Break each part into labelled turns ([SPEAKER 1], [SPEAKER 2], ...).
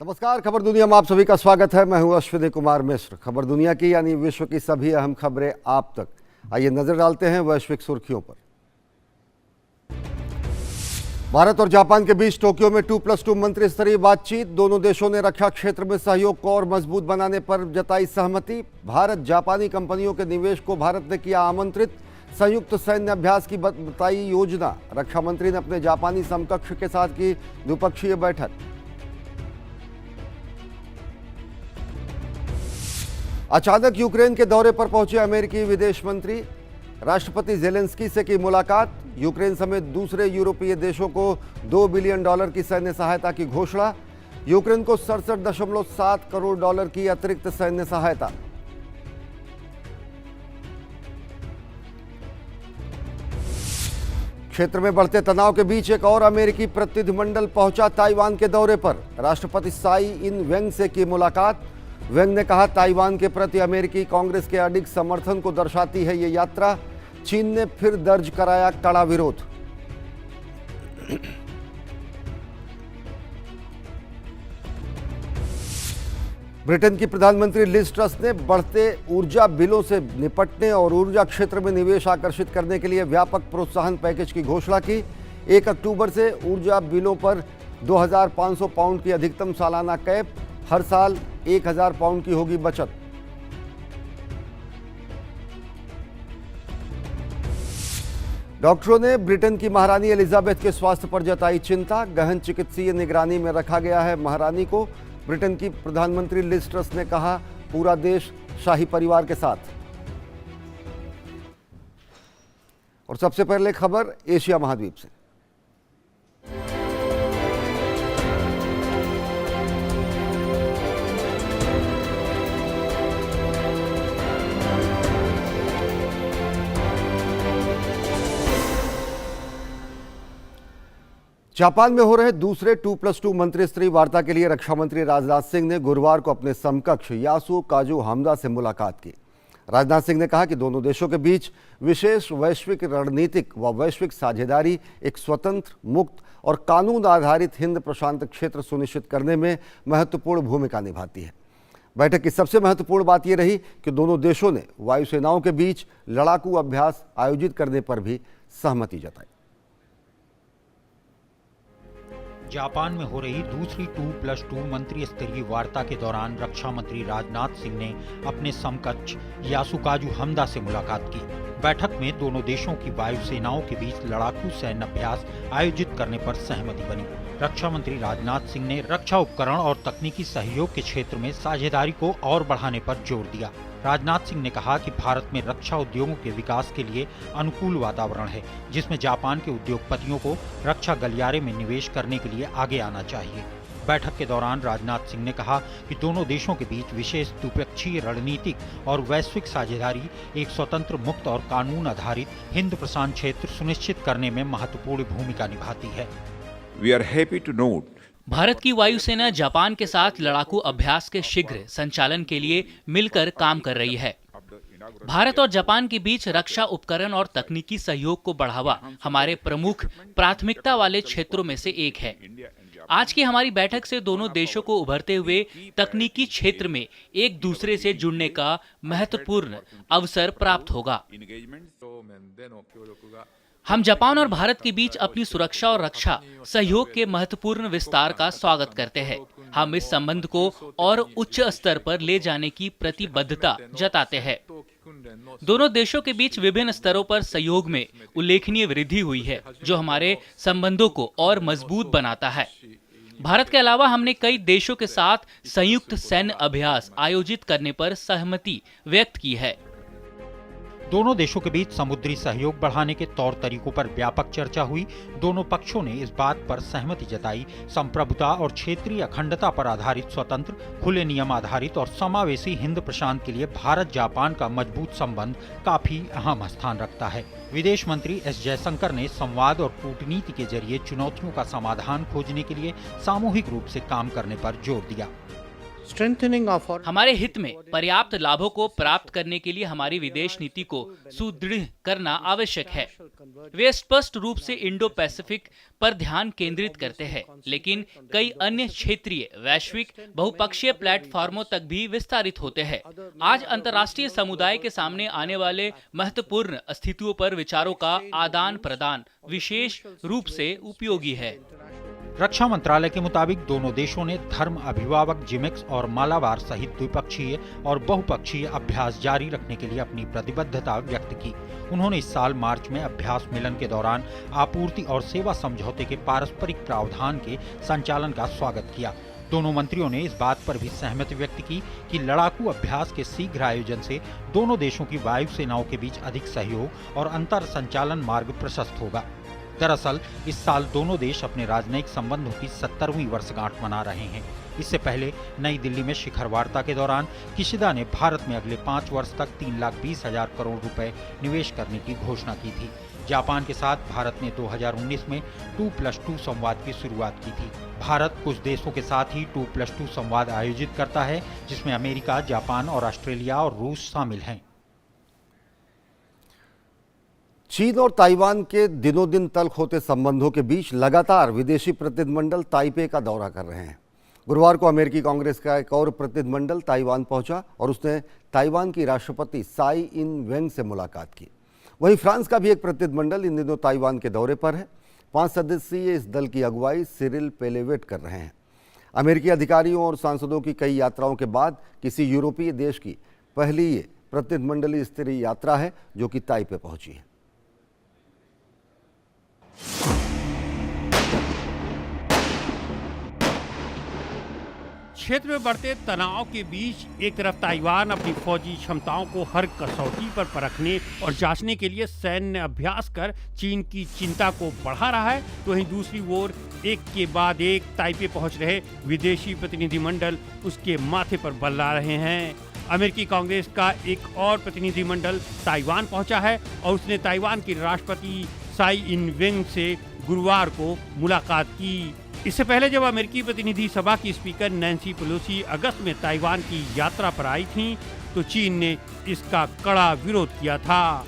[SPEAKER 1] नमस्कार, खबर दुनिया में आप सभी का स्वागत है। मैं हूं अश्विनी कुमार मिश्र। खबर दुनिया की यानी विश्व की सभी अहम खबरें आप तक। आइए नजर डालते हैं वैश्विक सुर्खियों पर। भारत और जापान के बीच टोक्यो में 2+2 मंत्री स्तरीय बातचीत। दोनों देशों ने रक्षा क्षेत्र में सहयोग को और मजबूत बनाने पर जताई सहमति। भारत जापानी कंपनियों के निवेश को भारत ने किया आमंत्रित। संयुक्त सैन्य अभ्यास की बताई योजना। रक्षा मंत्री ने अपने जापानी समकक्ष के साथ की द्विपक्षीय बैठक। अचानक यूक्रेन के दौरे पर पहुंचे अमेरिकी विदेश मंत्री। राष्ट्रपति जेलेंस्की से की मुलाकात। यूक्रेन समेत दूसरे यूरोपीय देशों को $2 बिलियन की सैन्य सहायता की घोषणा। यूक्रेन को 67.7 करोड़ डॉलर की अतिरिक्त सैन्य सहायता। क्षेत्र में बढ़ते तनाव के बीच एक और अमेरिकी प्रतिनिधिमंडल पहुंचा ताइवान के दौरे पर। राष्ट्रपति साई इन वेंग से की मुलाकात। वेंग ने कहा, ताइवान के प्रति अमेरिकी कांग्रेस के अडिग समर्थन को दर्शाती है ये यात्रा। चीन ने फिर दर्ज कराया कड़ा विरोध। ब्रिटेन की प्रधानमंत्री लिज ट्रस ने बढ़ते ऊर्जा बिलों से निपटने और ऊर्जा क्षेत्र में निवेश आकर्षित करने के लिए व्यापक प्रोत्साहन पैकेज की घोषणा की। 1 अक्टूबर से ऊर्जा बिलों पर 2,500 पाउंड की अधिकतम सालाना कैप। हर साल 1,000 पाउंड की होगी बचत। डॉक्टरों ने ब्रिटेन की महारानी एलिजाबेथ के स्वास्थ्य पर जताई चिंता। गहन चिकित्सीय निगरानी में रखा गया है महारानी को। ब्रिटेन की प्रधानमंत्री लिज ट्रस ने कहा, पूरा देश शाही परिवार के साथ। और सबसे पहले खबर एशिया महाद्वीप से। जापान में हो रहे दूसरे 2+2 मंत्री स्तरीय वार्ता के लिए रक्षा मंत्री राजनाथ सिंह ने गुरुवार को अपने समकक्ष यासु काजू हामदा से मुलाकात की। राजनाथ सिंह ने कहा कि दोनों देशों के बीच विशेष वैश्विक रणनीतिक व वैश्विक साझेदारी एक स्वतंत्र, मुक्त और कानून आधारित हिंद प्रशांत क्षेत्र सुनिश्चित करने में महत्वपूर्ण भूमिका निभाती है। बैठक की सबसे महत्वपूर्ण बात यह रही कि दोनों देशों ने वायुसेनाओं के बीच लड़ाकू अभ्यास आयोजित करने पर भी सहमति जताई।
[SPEAKER 2] जापान में हो रही दूसरी 2+2 मंत्री स्तरीय वार्ता के दौरान रक्षा मंत्री राजनाथ सिंह ने अपने समकक्ष यासुकाजू हमदा से मुलाकात की। बैठक में दोनों देशों की वायुसेनाओं के बीच लड़ाकू सैन्य अभ्यास आयोजित करने पर सहमति बनी। रक्षा मंत्री राजनाथ सिंह ने रक्षा उपकरण और तकनीकी सहयोग के क्षेत्र में साझेदारी को और बढ़ाने पर जोर दिया। राजनाथ सिंह ने कहा कि भारत में रक्षा उद्योगों के विकास के लिए अनुकूल वातावरण है, जिसमें जापान के उद्योगपतियों को रक्षा गलियारे में निवेश करने के लिए आगे आना चाहिए। बैठक के दौरान राजनाथ सिंह ने कहा कि दोनों देशों के बीच विशेष द्विपक्षीय रणनीतिक और वैश्विक साझेदारी एक स्वतंत्र, मुक्त और कानून आधारित हिंद प्रशांत क्षेत्र सुनिश्चित करने में महत्वपूर्ण भूमिका निभाती है।
[SPEAKER 3] We are happy to note
[SPEAKER 4] Bharat की वायुसेना जापान के साथ लड़ाकू अभ्यास के शीघ्र संचालन के लिए मिलकर काम कर रही है। भारत और जापान के बीच रक्षा उपकरण और तकनीकी सहयोग को बढ़ावा हमारे प्रमुख प्राथमिकता वाले क्षेत्रों में से एक है। आज की हमारी बैठक से दोनों देशों को उभरते हुए तकनीकी क्षेत्र में एक दूसरे से जुड़ने का महत्वपूर्ण अवसर प्राप्त होगा। हम जापान और भारत के बीच अपनी सुरक्षा और रक्षा सहयोग के महत्वपूर्ण विस्तार का स्वागत करते हैं। हम इस संबंध को और उच्च स्तर पर ले जाने की प्रतिबद्धता जताते हैं। दोनों देशों के बीच विभिन्न स्तरों पर सहयोग में उल्लेखनीय वृद्धि हुई है, जो हमारे संबंधों को और मजबूत बनाता है। भारत के अलावा हमने कई देशों के साथ संयुक्त सैन्य अभ्यास आयोजित करने पर सहमति व्यक्त की है।
[SPEAKER 2] दोनों देशों के बीच समुद्री सहयोग बढ़ाने के तौर तरीकों पर व्यापक चर्चा हुई। दोनों पक्षों ने इस बात पर सहमति जताई, संप्रभुता और क्षेत्रीय अखंडता पर आधारित स्वतंत्र, खुले नियम आधारित और समावेशी हिंद प्रशांत के लिए भारत जापान का मजबूत संबंध काफी अहम स्थान रखता है। विदेश मंत्री एस जयशंकर ने संवाद और कूटनीति के जरिए चुनौतियों का समाधान खोजने के लिए सामूहिक रूप से काम करने पर जोर दिया।
[SPEAKER 5] strengthening of our
[SPEAKER 4] हमारे हित में पर्याप्त लाभों को प्राप्त करने के लिए हमारी विदेश नीति को सुदृढ़ करना आवश्यक है। वे स्पष्ट रूप से इंडो पैसिफिक पर ध्यान केंद्रित करते हैं, लेकिन कई अन्य क्षेत्रीय वैश्विक बहुपक्षीय प्लेटफॉर्मों तक भी विस्तारित होते हैं। आज अंतर्राष्ट्रीय समुदाय के सामने आने वाले महत्वपूर्ण स्थितियों पर विचारों का आदान प्रदान विशेष रूप से उपयोगी है।
[SPEAKER 2] रक्षा मंत्रालय के मुताबिक दोनों देशों ने धर्म अभिभावक जिमिक्स और मालाबार सहित द्विपक्षीय और बहुपक्षीय अभ्यास जारी रखने के लिए अपनी प्रतिबद्धता व्यक्त की। उन्होंने इस साल मार्च में अभ्यास मिलन के दौरान आपूर्ति और सेवा समझौते के पारस्परिक प्रावधान के संचालन का स्वागत किया। दोनों मंत्रियों ने इस बात पर भी सहमति व्यक्त की कि लड़ाकू अभ्यास के शीघ्र आयोजन से दोनों देशों की वायु सेनाओं के बीच अधिक सहयोग और अंतर संचालन मार्ग प्रशस्त होगा। दरअसल इस साल दोनों देश अपने राजनयिक संबंधों की 70वीं वर्षगांठ मना रहे हैं। इससे पहले नई दिल्ली में शिखर वार्ता के दौरान किशिदा ने भारत में अगले 5 वर्ष तक 3,20,000 करोड़ रुपए निवेश करने की घोषणा की थी। जापान के साथ भारत ने 2019 में 2+2 संवाद की शुरुआत की थी। भारत कुछ देशों के साथ ही 2+2 संवाद आयोजित करता है, जिसमें अमेरिका, जापान और ऑस्ट्रेलिया और रूस शामिल हैं।
[SPEAKER 1] चीन और ताइवान के दिनों दिन तल्ख होते संबंधों के बीच लगातार विदेशी प्रतिनिधिमंडल ताइपे का दौरा कर रहे हैं। गुरुवार को अमेरिकी कांग्रेस का एक और प्रतिनिधिमंडल ताइवान पहुंचा और उसने ताइवान की राष्ट्रपति साई इन वेंग से मुलाकात की। वहीं फ्रांस का भी एक प्रतिनिधिमंडल इन दिनों ताइवान के दौरे पर है। 5 सदस्यीय इस दल की अगुवाई सिरिल पेलेवेट कर रहे हैं। अमेरिकी अधिकारियों और सांसदों की कई यात्राओं के बाद किसी यूरोपीय देश की पहली ये प्रतिनिधिमंडलीय स्तरीय यात्रा है जो कि ताइपे पहुंची है।
[SPEAKER 6] क्षेत्र में बढ़ते तनाव के बीच एक तरफ ताइवान अपनी फौजी क्षमताओं को हर कसौटी पर परखने और जांचने के लिए सैन्य अभ्यास कर चीन की चिंता को बढ़ा रहा है, तो वहीं दूसरी ओर एक के बाद एक ताइपे पहुंच रहे विदेशी प्रतिनिधिमंडल उसके माथे पर बल्ला रहे हैं। अमेरिकी कांग्रेस का एक और प्रतिनिधिमंडल ताइवान पहुंचा है और उसने ताइवान की राष्ट्रपति साई इन वेंग से गुरुवार को मुलाकात की। इससे पहले जब अमेरिकी प्रतिनिधि सभा की स्पीकर नैन्सी पेलोसी अगस्त में ताइवान की यात्रा पर आई थीं, तो चीन ने इसका कड़ा विरोध किया था।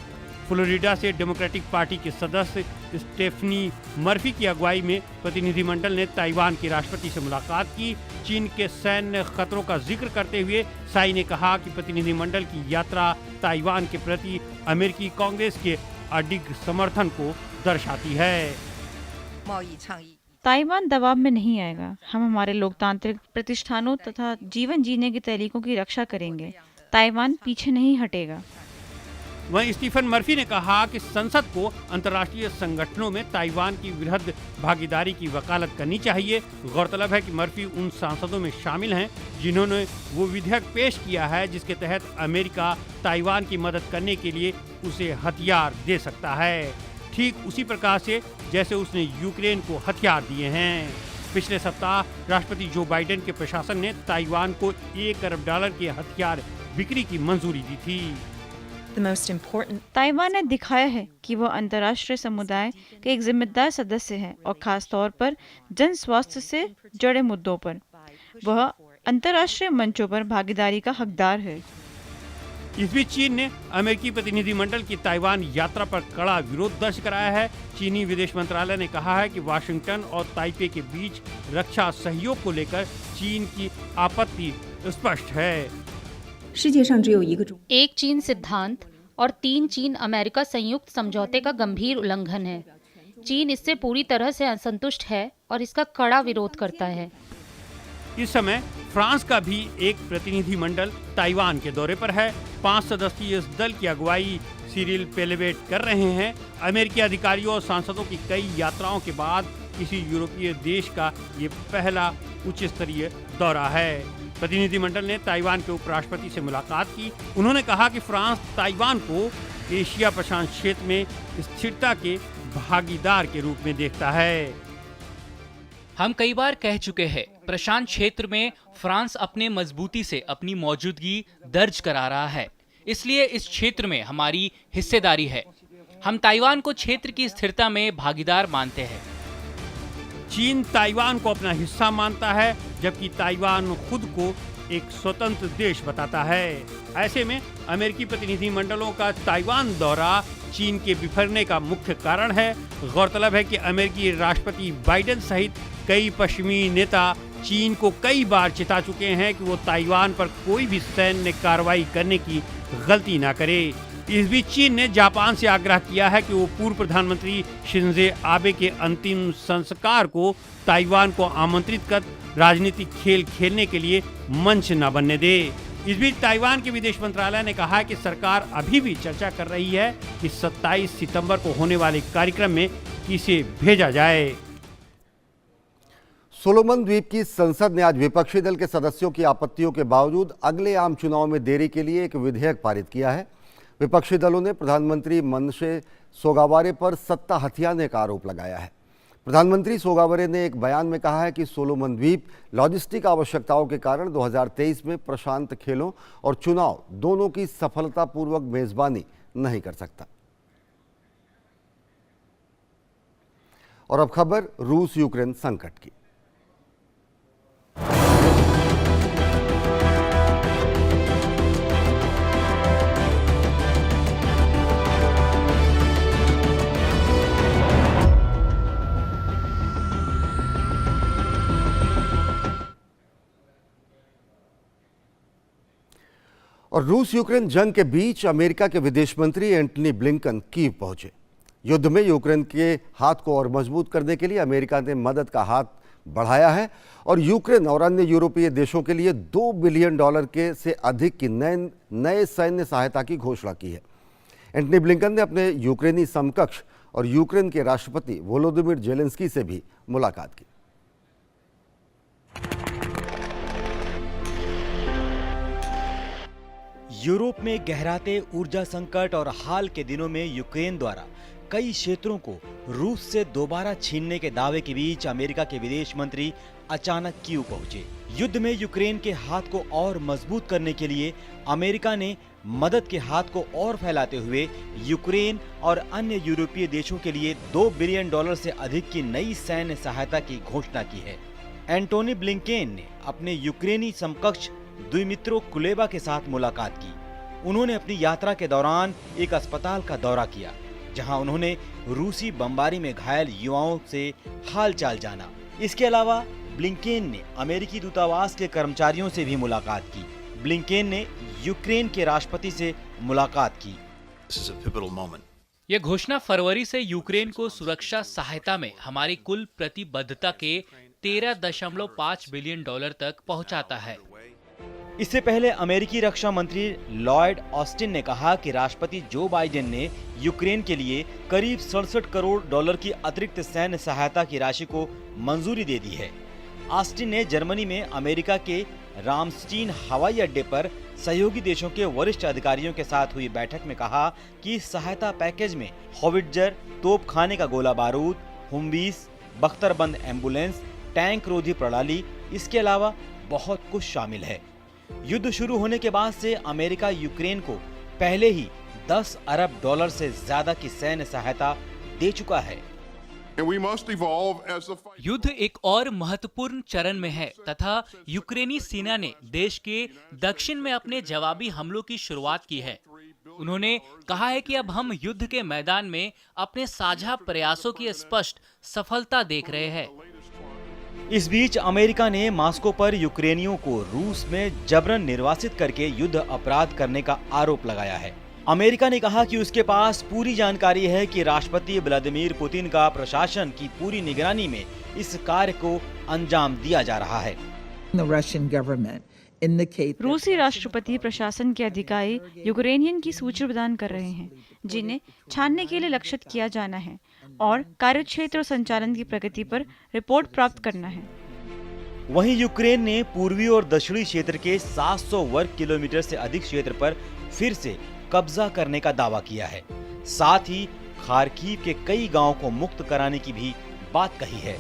[SPEAKER 6] फ्लोरिडा से डेमोक्रेटिक पार्टी के सदस्य स्टेफनी मर्फी की अगुवाई में प्रतिनिधिमंडल ने ताइवान के राष्ट्रपति से मुलाकात की। चीन के सैन्य खतरों का जिक्र करते हुए साई ने कहा कि प्रतिनिधिमंडल की यात्रा ताइवान के प्रति अमेरिकी कांग्रेस के अडिग समर्थन को दर्शाती है।
[SPEAKER 7] ताइवान दबाव में नहीं आएगा। हम हमारे लोकतांत्रिक प्रतिष्ठानों तथा जीवन जीने के तरीकों की रक्षा करेंगे। ताइवान पीछे नहीं हटेगा।
[SPEAKER 6] वहीं स्टीफन मर्फी ने कहा कि संसद को अंतर्राष्ट्रीय संगठनों में ताइवान की वृहद भागीदारी की वकालत करनी चाहिए। गौरतलब है कि मर्फी उन सांसदों में शामिल हैं जिन्होंने वो विधेयक पेश किया है जिसके तहत अमेरिका ताइवान की मदद करने के लिए उसे हथियार दे सकता है, ठीक उसी प्रकार से जैसे उसने यूक्रेन को हथियार दिए हैं। पिछले सप्ताह राष्ट्रपति जो बाइडेन के प्रशासन ने ताइवान को $1 अरब के हथियार बिक्री की मंजूरी दी थी।
[SPEAKER 7] ताइवान ने दिखाया है कि वह अंतर्राष्ट्रीय समुदाय के एक जिम्मेदार सदस्य है और खास तौर पर जन स्वास्थ्य से जुड़े मुद्दों पर वह अंतर्राष्ट्रीय मंचों पर भागीदारी का हकदार है।
[SPEAKER 6] इस बीच चीन ने अमेरिकी प्रतिनिधिमंडल की ताइवान यात्रा पर कड़ा विरोध दर्ज कराया है। चीनी विदेश मंत्रालय ने कहा है कि वाशिंगटन और ताइपे के बीच रक्षा सहयोग को लेकर चीन की आपत्ति स्पष्ट है।
[SPEAKER 8] एक चीन सिद्धांत और 3 चीन अमेरिका संयुक्त समझौते का गंभीर उल्लंघन है। चीन इससे पूरी तरह से असंतुष्ट है और इसका कड़ा विरोध करता है।
[SPEAKER 6] इस समय फ्रांस का भी एक प्रतिनिधिमंडल ताइवान के दौरे पर है। 5 सदस्यीय इस दल की अगुवाई सिरिल पेलेवेट कर रहे हैं। अमेरिकी अधिकारियों और सांसदों की कई यात्राओं के बाद किसी यूरोपीय देश का ये पहला उच्च स्तरीय दौरा है। प्रतिनिधिमंडल ने ताइवान के उपराष्ट्रपति से मुलाकात की। उन्होंने कहा कि फ्रांस ताइवान को एशिया प्रशांत क्षेत्र में स्थिरता के भागीदार के रूप में देखता है।
[SPEAKER 4] हम कई बार कह चुके हैं, प्रशांत क्षेत्र में फ्रांस अपने मजबूती से अपनी मौजूदगी दर्ज करा रहा है, इसलिए इस क्षेत्र में हमारी हिस्सेदारी है। हम ताइवान को क्षेत्र की स्थिरता में भागीदार मानते हैं।
[SPEAKER 6] चीन ताइवान को अपना हिस्सा मानता है, जबकि ताइवान खुद को एक स्वतंत्र देश बताता है। ऐसे में अमेरिकी प्रतिनिधिमंडलों का ताइवान दौरा चीन के बिफरने का मुख्य कारण है। गौरतलब है कि अमेरिकी राष्ट्रपति बाइडेन सहित कई पश्चिमी नेता चीन को कई बार चिता चुके हैं कि वो ताइवान पर कोई भी सैन्य कार्रवाई करने की गलती ना करे। इस बीच चीन ने जापान से आग्रह किया है कि वो पूर्व प्रधानमंत्री शिंजो आबे के अंतिम संस्कार को ताइवान को आमंत्रित कर राजनीतिक खेल खेलने के लिए मंच न बनने दे। इस बीच ताइवान के विदेश मंत्रालय ने कहा है कि सरकार अभी भी चर्चा कर रही है कि 27 सितंबर को होने वाले कार्यक्रम में किसे भेजा जाए।
[SPEAKER 1] सोलोमन द्वीप की संसद ने आज विपक्षी दल के सदस्यों की आपत्तियों के बावजूद अगले आम चुनाव में देरी के लिए एक विधेयक पारित किया है। विपक्षी दलों ने प्रधानमंत्री मनसे सोगावारे पर सत्ता हथियाने का आरोप लगाया है। प्रधानमंत्री सोगावरे ने एक बयान में कहा है कि सोलोमन द्वीप लॉजिस्टिक आवश्यकताओं के कारण 2023 में प्रशांत खेलों और चुनाव दोनों की सफलतापूर्वक मेजबानी नहीं कर सकता। और अब खबर रूस यूक्रेन संकट की। और रूस यूक्रेन जंग के बीच अमेरिका के विदेश मंत्री एंटनी ब्लिंकन कीव पहुंचे। युद्ध में यूक्रेन के हाथ को और मजबूत करने के लिए अमेरिका ने मदद का हाथ बढ़ाया है और यूक्रेन और अन्य यूरोपीय देशों के लिए $2 बिलियन के से अधिक की नए सैन्य सहायता की घोषणा की है। एंटनी ब्लिंकन ने अपने यूक्रेनी समकक्ष और यूक्रेन के राष्ट्रपति वोलोदिमीर जेलेंस्की से भी मुलाकात की।
[SPEAKER 5] यूरोप में गहराते ऊर्जा संकट और हाल के दिनों में यूक्रेन द्वारा कई क्षेत्रों को रूस से दोबारा छीनने के दावे के बीच अमेरिका के विदेश मंत्री अचानक कीव पहुंचे। युद्ध में यूक्रेन के हाथ को और मजबूत करने के लिए अमेरिका ने मदद के हाथ को और फैलाते हुए यूक्रेन और अन्य यूरोपीय देशों के लिए $2 बिलियन से अधिक की नई सैन्य सहायता की घोषणा की है। एंटोनी ब्लिंकेन ने अपने यूक्रेनी समकक्ष द्विमित्रो कुलेबा के साथ मुलाकात की। उन्होंने अपनी यात्रा के दौरान एक अस्पताल का दौरा किया, जहां उन्होंने रूसी बमबारी में घायल युवाओं से हालचाल जाना। इसके अलावा ब्लिंकेन ने अमेरिकी दूतावास के कर्मचारियों से भी मुलाकात की। ब्लिंकेन ने यूक्रेन के राष्ट्रपति से मुलाकात की।
[SPEAKER 4] यह घोषणा फरवरी से यूक्रेन को सुरक्षा सहायता में हमारी कुल प्रतिबद्धता के $13.5 बिलियन तक पहुंचाता है।
[SPEAKER 5] इससे पहले अमेरिकी रक्षा मंत्री लॉयड ऑस्टिन ने कहा कि राष्ट्रपति जो बाइडेन ने यूक्रेन के लिए करीब $67 करोड़ की अतिरिक्त सैन्य सहायता की राशि को मंजूरी दे दी है। ऑस्टिन ने जर्मनी में अमेरिका के रामस्टीन हवाई अड्डे पर सहयोगी देशों के वरिष्ठ अधिकारियों के साथ हुई बैठक में कहा कि इस सहायता पैकेज में होविट्जर, तोपखाने का गोला बारूद, हुम्बीस, बख्तरबंद एम्बुलेंस, टैंक रोधी प्रणाली, इसके अलावा बहुत कुछ शामिल है। युद्ध शुरू होने के बाद से अमेरिका यूक्रेन को पहले ही $10 अरब से ज्यादा की सैन्य सहायता दे चुका है।
[SPEAKER 4] युद्ध एक और महत्वपूर्ण चरण में है तथा यूक्रेनी सेना ने देश के दक्षिण में अपने जवाबी हमलों की शुरुआत की है। उन्होंने कहा है कि अब हम युद्ध के मैदान में अपने साझा प्रयासों की स्पष्ट सफलता देख रहे हैं।
[SPEAKER 5] इस बीच अमेरिका ने मॉस्को पर यूक्रेनियों को रूस में जबरन निर्वासित करके युद्ध अपराध करने का आरोप लगाया है। अमेरिका ने कहा कि उसके पास पूरी जानकारी है कि राष्ट्रपति व्लादिमीर पुतिन का प्रशासन की पूरी निगरानी में इस कार्य को अंजाम दिया जा रहा है।
[SPEAKER 7] रूसी राष्ट्रपति प्रशासन के अधिकारी यूक्रेनियन की सूची प्रदान कर रहे हैं, जिन्हें छानने के लिए लक्षित किया जाना है और कार्यक्षेत्र और संचालन की प्रगति पर रिपोर्ट प्राप्त करना है।
[SPEAKER 5] वहीं यूक्रेन ने पूर्वी और दक्षिणी क्षेत्र के 700 वर्ग किलोमीटर से अधिक क्षेत्र पर फिर से कब्जा करने का दावा किया है। साथ ही खार्किव के कई गांवों को मुक्त कराने की भी बात कही है।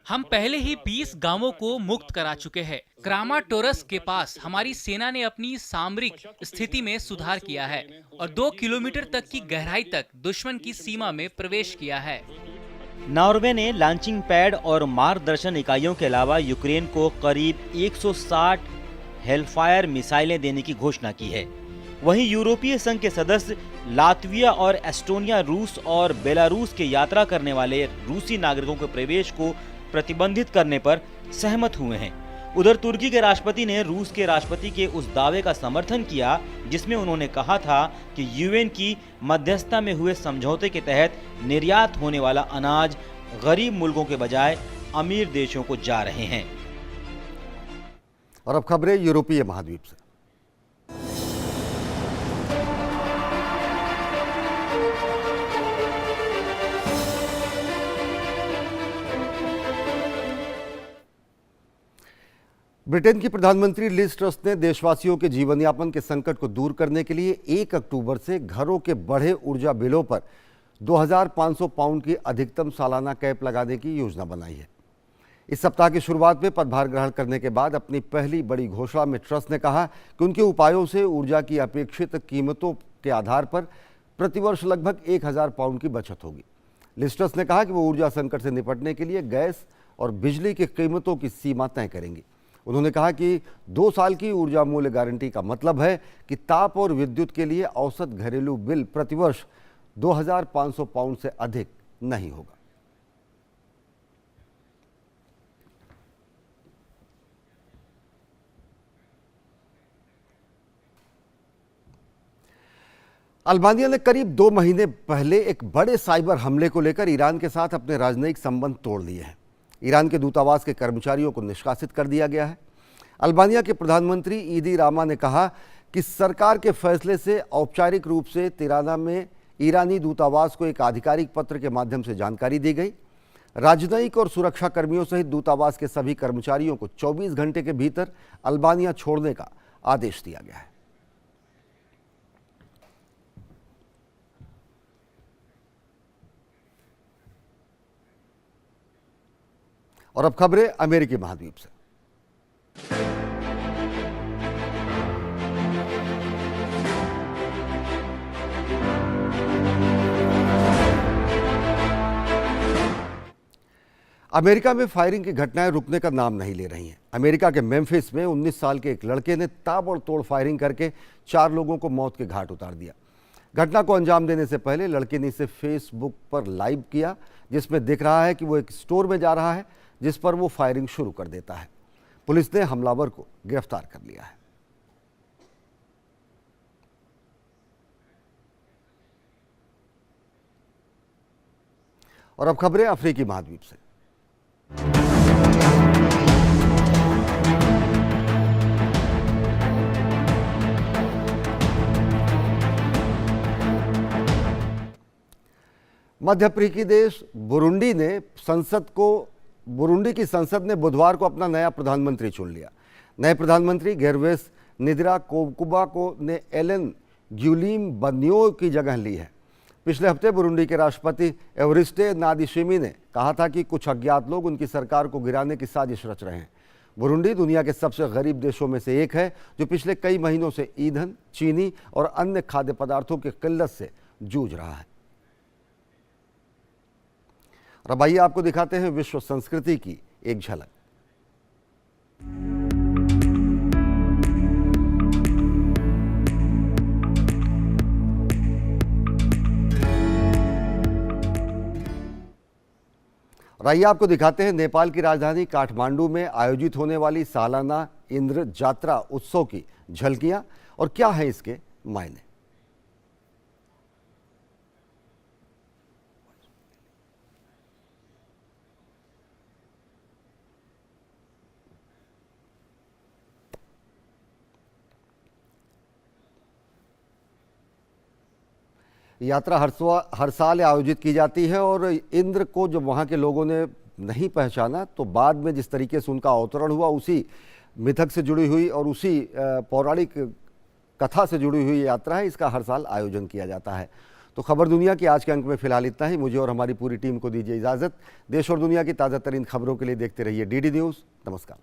[SPEAKER 4] हम पहले ही 20 गांवों को मुक्त करा चुके हैं। क्रामाटोरस के पास हमारी सेना ने अपनी सामरिक स्थिति में सुधार किया है और 2 किलोमीटर तक की गहराई तक दुश्मन की सीमा में प्रवेश किया है।
[SPEAKER 5] नॉर्वे ने लॉन्चिंग पैड और मार्गदर्शन इकाइयों के अलावा यूक्रेन को करीब 160 हेलफायर मिसाइलें देने की घोषणा की है। वहीं यूरोपीय संघ के सदस्य लातविया और एस्टोनिया रूस और बेलारूस के यात्रा करने वाले रूसी नागरिकों के प्रवेश को प्रतिबंधित करने पर सहमत हुए हैं। उधर तुर्की के राष्ट्रपति ने रूस के राष्ट्रपति के उस दावे का समर्थन किया जिसमें उन्होंने कहा था कि यूएन की मध्यस्थता में हुए समझौते के तहत निर्यात होने वाला अनाज गरीब मुल्कों के बजाय अमीर देशों को जा रहे हैं।
[SPEAKER 1] और अब खबरें यूरोपीय महाद्वीप से। ब्रिटेन की प्रधानमंत्री लिज ट्रस ने देशवासियों के जीवन यापन के संकट को दूर करने के लिए 1 अक्टूबर से घरों के बढ़े ऊर्जा बिलों पर 2,500 पाउंड की अधिकतम सालाना कैप लगाने की योजना बनाई है। इस सप्ताह की शुरुआत में पदभार ग्रहण करने के बाद अपनी पहली बड़ी घोषणा में ट्रस ने कहा कि उनके उपायों से ऊर्जा की अपेक्षित कीमतों के आधार पर प्रतिवर्ष लगभग 1,000 पाउंड की बचत होगी। लिज ट्रस ने कहा कि वो ऊर्जा संकट से निपटने के लिए गैस और बिजली की कीमतों की सीमा तय करेंगी। उन्होंने कहा कि 2 साल की ऊर्जा मूल्य गारंटी का मतलब है कि ताप और विद्युत के लिए औसत घरेलू बिल प्रतिवर्ष 2,500 पाउंड से अधिक नहीं होगा। अल्बानिया ने करीब 2 महीने पहले एक बड़े साइबर हमले को लेकर ईरान के साथ अपने राजनयिक संबंध तोड़ लिए हैं। ईरान के दूतावास के कर्मचारियों को निष्कासित कर दिया गया है। अल्बानिया के प्रधानमंत्री ईदी रामा ने कहा कि सरकार के फैसले से औपचारिक रूप से तिराना में ईरानी दूतावास को एक आधिकारिक पत्र के माध्यम से जानकारी दी गई। राजनयिक और सुरक्षा कर्मियों सहित दूतावास के सभी कर्मचारियों को 24 घंटे के भीतर अल्बानिया छोड़ने का आदेश दिया गया है। और अब खबरें अमेरिकी महाद्वीप से। अमेरिका में फायरिंग की घटनाएं रुकने का नाम नहीं ले रही हैं। अमेरिका के मेम्फिस में 19 साल के एक लड़के ने ताबड़तोड़ फायरिंग करके 4 लोगों को मौत के घाट उतार दिया। घटना को अंजाम देने से पहले लड़के ने इसे फेसबुक पर लाइव किया, जिसमें दिख रहा है कि वो एक स्टोर में जा रहा है, जिस पर वो फायरिंग शुरू कर देता है। पुलिस ने हमलावर को गिरफ्तार कर लिया है। और अब खबरें अफ्रीकी महाद्वीप से। मध्य अफ्रीकी देश बुरुंडी की संसद ने बुधवार को अपना नया प्रधानमंत्री चुन लिया। नए प्रधानमंत्री गेरवेस निद्राकोबुआ ने एलन ग्युलिम बन्यो की जगह ली है। पिछले हफ्ते बुरुंडी के राष्ट्रपति एवरिस्टे नादिशिमी ने कहा था कि कुछ अज्ञात लोग उनकी सरकार को गिराने की साजिश रच रहे हैं। बुरुंडी दुनिया के सबसे गरीब देशों में से एक है, जो पिछले कई महीनों से ईंधन, चीनी और अन्य खाद्य पदार्थों की किल्लत से जूझ रहा है। और अब आइए आपको दिखाते हैं विश्व संस्कृति की एक झलक। और आइए आपको दिखाते हैं नेपाल की राजधानी काठमांडू में आयोजित होने वाली सालाना इंद्र जात्रा उत्सव की झलकियां और क्या है इसके मायने। यात्रा हर साल आयोजित की जाती है और इंद्र को जब वहाँ के लोगों ने नहीं पहचाना तो बाद में जिस तरीके से उनका अवतरण हुआ, उसी मिथक से जुड़ी हुई और उसी पौराणिक कथा से जुड़ी हुई यात्रा है। इसका हर साल आयोजन किया जाता है। तो खबर दुनिया की आज के अंक में फिलहाल इतना ही। मुझे और हमारी पूरी टीम को दीजिए इजाज़त। देश और दुनिया की ताज़ा तरीन खबरों के लिए देखते रहिए DD न्यूज़। नमस्कार।